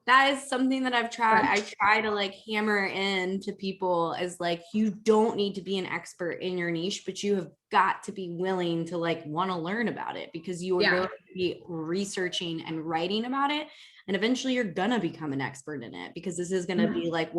That is something that I've tried. I try to like hammer in to people as like, you don't need to be an expert in your niche, but you have got to be willing to like want to learn about it because you are going to be researching and writing about it. And eventually you're going to become an expert in it because this is going to be like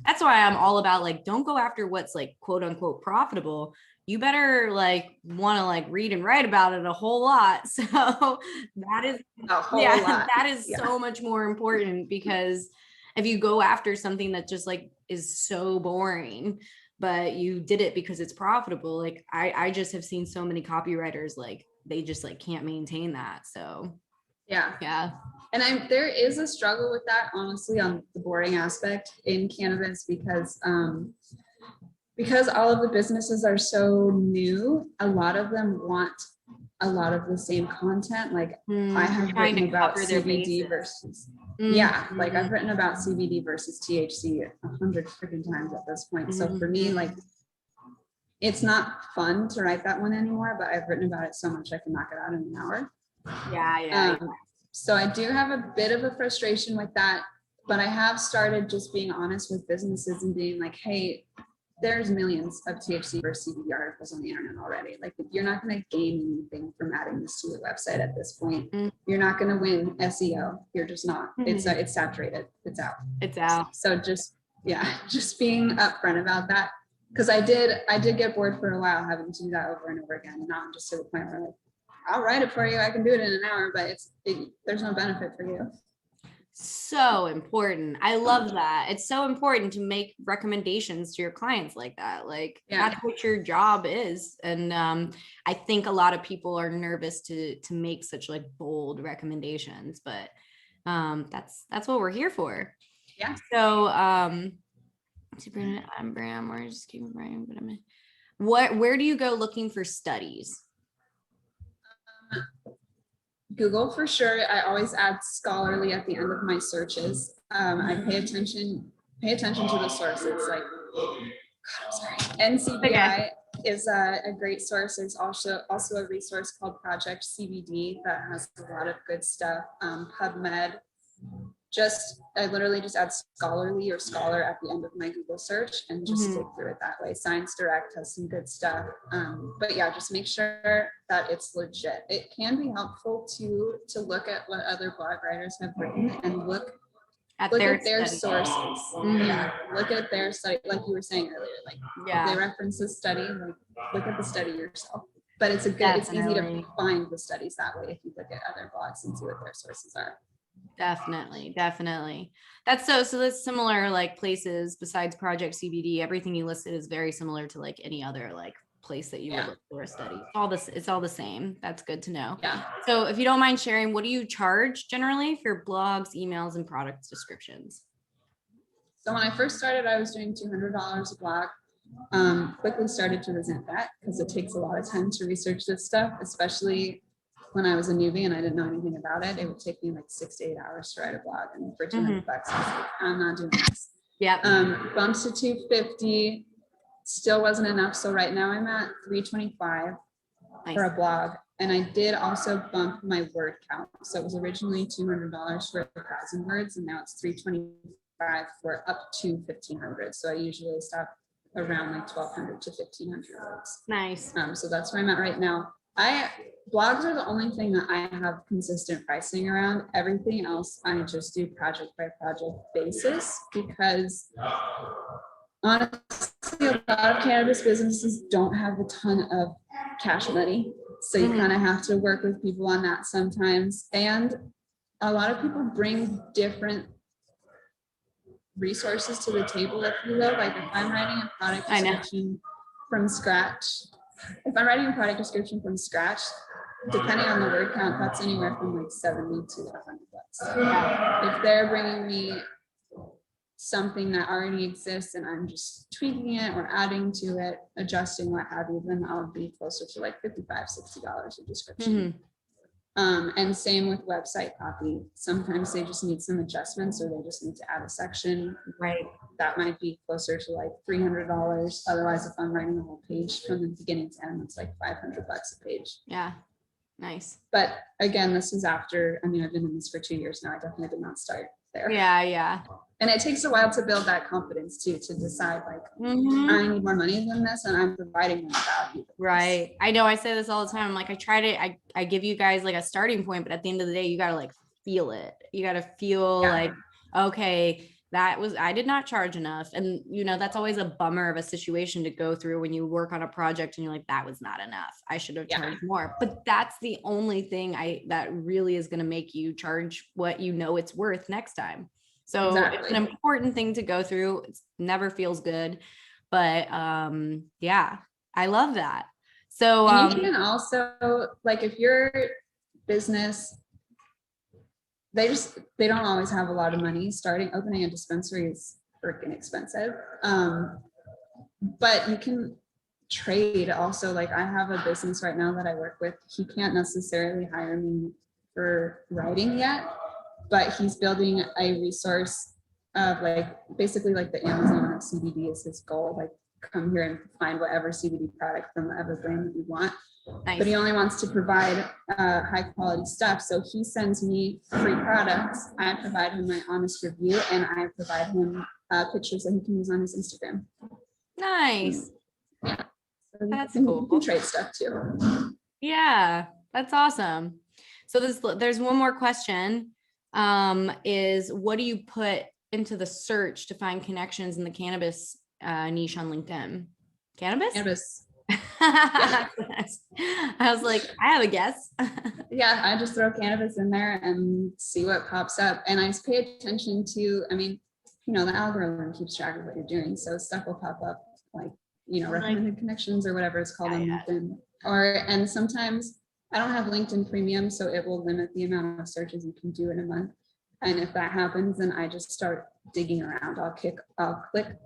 that's why I'm all about like, don't go after what's like quote unquote profitable. You better like want to like read and write about it a whole lot. So that is lot. That is so much more important because if you go after something that just like is so boring, but you did it because it's profitable, like I just have seen so many copywriters like they just like can't maintain that. So yeah. And there is a struggle with that, honestly, on the boarding aspect in cannabis because all of the businesses are so new, a lot of them want a lot of the same content. Like I have written about CBD versus, like I've written about CBD versus THC 100 freaking times at this point. So for me, like, it's not fun to write that one anymore, but I've written about it so much I can knock it out in an hour. So I do have a bit of a frustration with that, but I have started just being honest with businesses and being like, hey, there's millions of THC versus CBD articles on the internet already. Like, you're not going to gain anything from adding this to your website at this point. You're not going to win SEO. You're just not. It's saturated. It's out. So just being upfront about that. Because I did get bored for a while having to do that over and over again. And now I'm just to the point where like, I'll write it for you. I can do it in an hour, but there's no benefit for you. So important. I love that. It's so important to make recommendations to your clients like that. Like that's what your job is. And I think a lot of people are nervous to make such like bold recommendations, but that's what we're here for. Yeah. So we're just keeping writing, but where do you go looking for studies? Google for sure. I always add scholarly at the end of my searches. I pay attention to the sources. Like, NCBI is a great source. There's also a resource called Project CBD that has a lot of good stuff. PubMed. I literally just add scholarly or scholar at the end of my Google search and just dig through it that way. Science Direct has some good stuff. But yeah, just make sure that it's legit. It can be helpful to look at what other blog writers have written and look at their sources. Yeah, look at their study, like you were saying earlier. Like if they reference this study, like look at the study yourself. But it's easy to find the studies that way if you look at other blogs and see what their sources are. Definitely. That's so that's similar, like places besides Project CBD, everything you listed is very similar to like any other like place that you Yeah. would look for a study. It's all the same. That's good to know. Yeah. So if you don't mind sharing, what do you charge generally for blogs, emails, and product descriptions? So when I first started, I was doing $200 a blog. Quickly started to resent that because it takes a lot of time to research this stuff, especially when I was a newbie and I didn't know anything about it. It would take me like 6 to 8 hours to write a blog, and for $200, I was like, I'm not doing this. Yeah. Bumped to 250, still wasn't enough. So right now I'm at 325 for a blog. And I did also bump my word count. So it was originally $200 for 1,000 words, and now it's 325 for up to 1,500. So I usually stop around like 1,200 to 1,500 words. Nice. So that's where I'm at right now. Blogs are the only thing that I have consistent pricing around. Everything else I just do project by project basis, because honestly, a lot of cannabis businesses don't have a ton of cash money. So you kind of have to work with people on that sometimes. And a lot of people bring different resources to the table, if you will. Like if I'm writing a product description from scratch, depending on the word count, that's anywhere from like 70 to $100. If they're bringing me something that already exists and I'm just tweaking it or adding to it, adjusting, what have you, then I'll be closer to like $55, $60 a description. And same with website copy. Sometimes they just need some adjustments, or they just need to add a section. Right. That might be closer to like $300. Otherwise, if I'm writing a whole page from the beginning to end, it's like $500 a page. Yeah. Nice. But again, this is after, I've been in this for 2 years now. I definitely did not start there. Yeah. Yeah. And it takes a while to build that confidence too, to decide like, I need more money than this, and I'm providing them value. Right. I know I say this all the time. I'm like, I give you guys like a starting point, but at the end of the day, you got to like feel it. You got to feel like, okay, I did not charge enough. And that's always a bummer of a situation to go through when you work on a project and you're like, that was not enough. I should have charged more. But that's the only thing that really is going to make you charge what it's worth next time. So it's an important thing to go through. It never feels good, but yeah, I love that. So and you can also, like, if your business, they don't always have a lot of money. Opening a dispensary is freaking expensive. But you can trade also. Like, I have a business right now that I work with. He can't necessarily hire me for writing yet, but he's building a resource of like, basically like the Amazon of CBD is his goal. Like, come here and find whatever CBD product from whatever brand that you want. Nice. But he only wants to provide high quality stuff. So he sends me free products. I provide him my honest review, and I provide him pictures that he can use on his Instagram. Nice. Yeah. So that's cool. You can trade stuff too. Yeah, that's awesome. So there's one more question. Is what do you put into the search to find connections in the cannabis niche on LinkedIn? Cannabis. I was like, I have a guess. Yeah, I just throw cannabis in there and see what pops up. And I pay attention to, the algorithm keeps track of what you're doing. So stuff will pop up like, recommended connections or whatever it's called on LinkedIn. And sometimes I don't have LinkedIn Premium, so it will limit the amount of searches you can do in a month. And if that happens, then I just start digging around. I'll click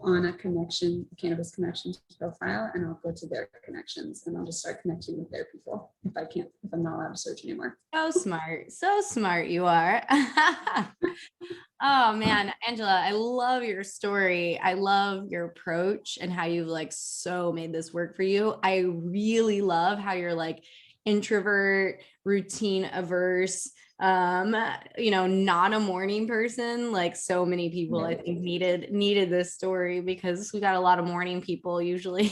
on a cannabis connections profile, and I'll go to their connections, and I'll just start connecting with their people if I'm not allowed to search anymore. So smart you are. Oh man, Angela, I love your story. I love your approach and how you've like so made this work for you. I really love how you're like introvert, routine averse, not a morning person. Like so many people I think needed this story, because we got a lot of morning people usually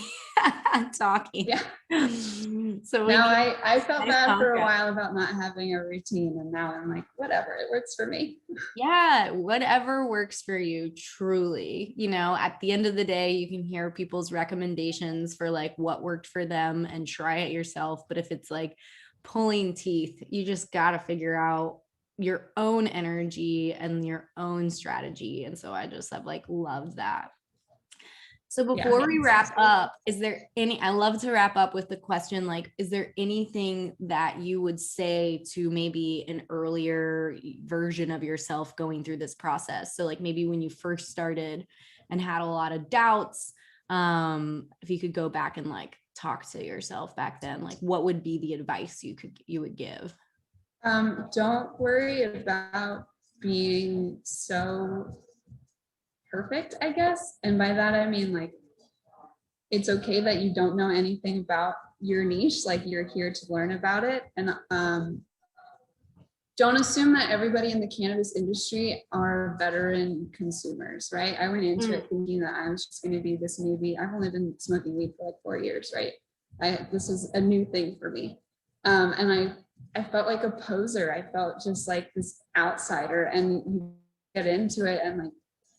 talking. Yeah. So now I felt bad for a while about not having a routine, and now I'm like, whatever, it works for me. Yeah, whatever works for you, truly. At the end of the day, you can hear people's recommendations for like what worked for them and try it yourself. But if it's like pulling teeth, you just got to figure out your own energy and your own strategy. And so I just have like loved that. So before we wrap up, is there I love to wrap up with the question, like, is there anything that you would say to maybe an earlier version of yourself going through this process? So like maybe when you first started and had a lot of doubts, if you could go back and like talk to yourself back then, like what would be the advice you would give? Don't worry about being so perfect, I guess. And by that, I mean, like, it's okay that you don't know anything about your niche. Like, you're here to learn about it. And don't assume that everybody in the cannabis industry are veteran consumers, right? I went into it thinking that I was just going to be this newbie. I've only been smoking weed for like 4 years, right? This is a new thing for me. And I felt like a poser. I felt just like this outsider, and you get into it and like,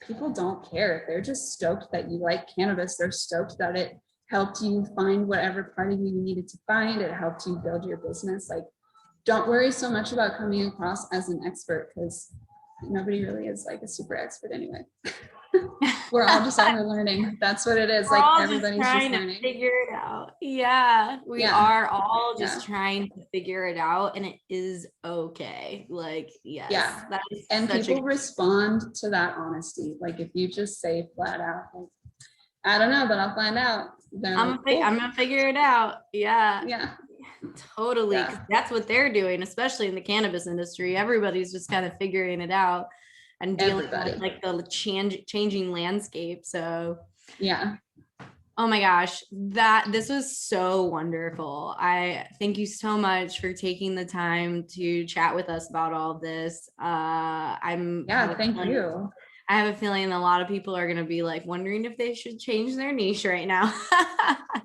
people don't care. They're just stoked that you like cannabis. They're stoked that it helped you find whatever part of you needed to find. It helped you build your business. Like, don't worry so much about coming across as an expert, because nobody really is like a super expert anyway. We're all just out here learning. That's what it is. We're like all everybody's just trying just learning. to figure it out. Yeah, we are all just trying to figure it out, and it is okay. Like, yes, that is and people respond to that honesty. Like, if you just say flat out, like, I don't know, but I'll find out. I'm gonna figure it out. Yeah. Totally. Yeah. That's what they're doing, especially in the cannabis industry. Everybody's just kind of figuring it out and dealing with like the changing landscape. So yeah. Oh my gosh, this was so wonderful. I thank you so much for taking the time to chat with us about all of this. Thank you. I have a feeling a lot of people are going to be like wondering if they should change their niche right now.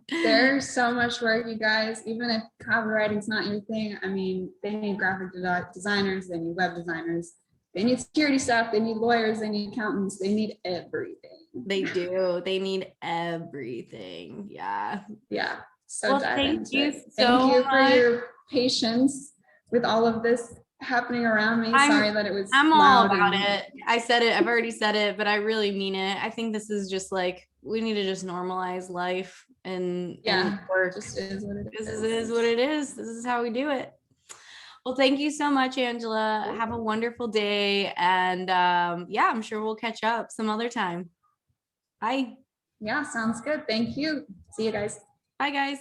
There's so much work, you guys. Even if copywriting's not your thing, I mean, they need graphic designers, they need web designers, they need security staff, they need lawyers, they need accountants, they need everything. They do. They need everything. Yeah. Yeah. So well, thank you Thank you for your patience with all of this happening around me. Sorry that it was I'm all about it. I said it. I've already said it, but I really mean it. I think this is just like, we need to just normalize life and work. Just is what it is. This is what it is. This is how we do it. Well, thank you so much, Angela. Have a wonderful day. And I'm sure we'll catch up some other time. Bye. Yeah, sounds good. Thank you. See you guys. Bye, guys.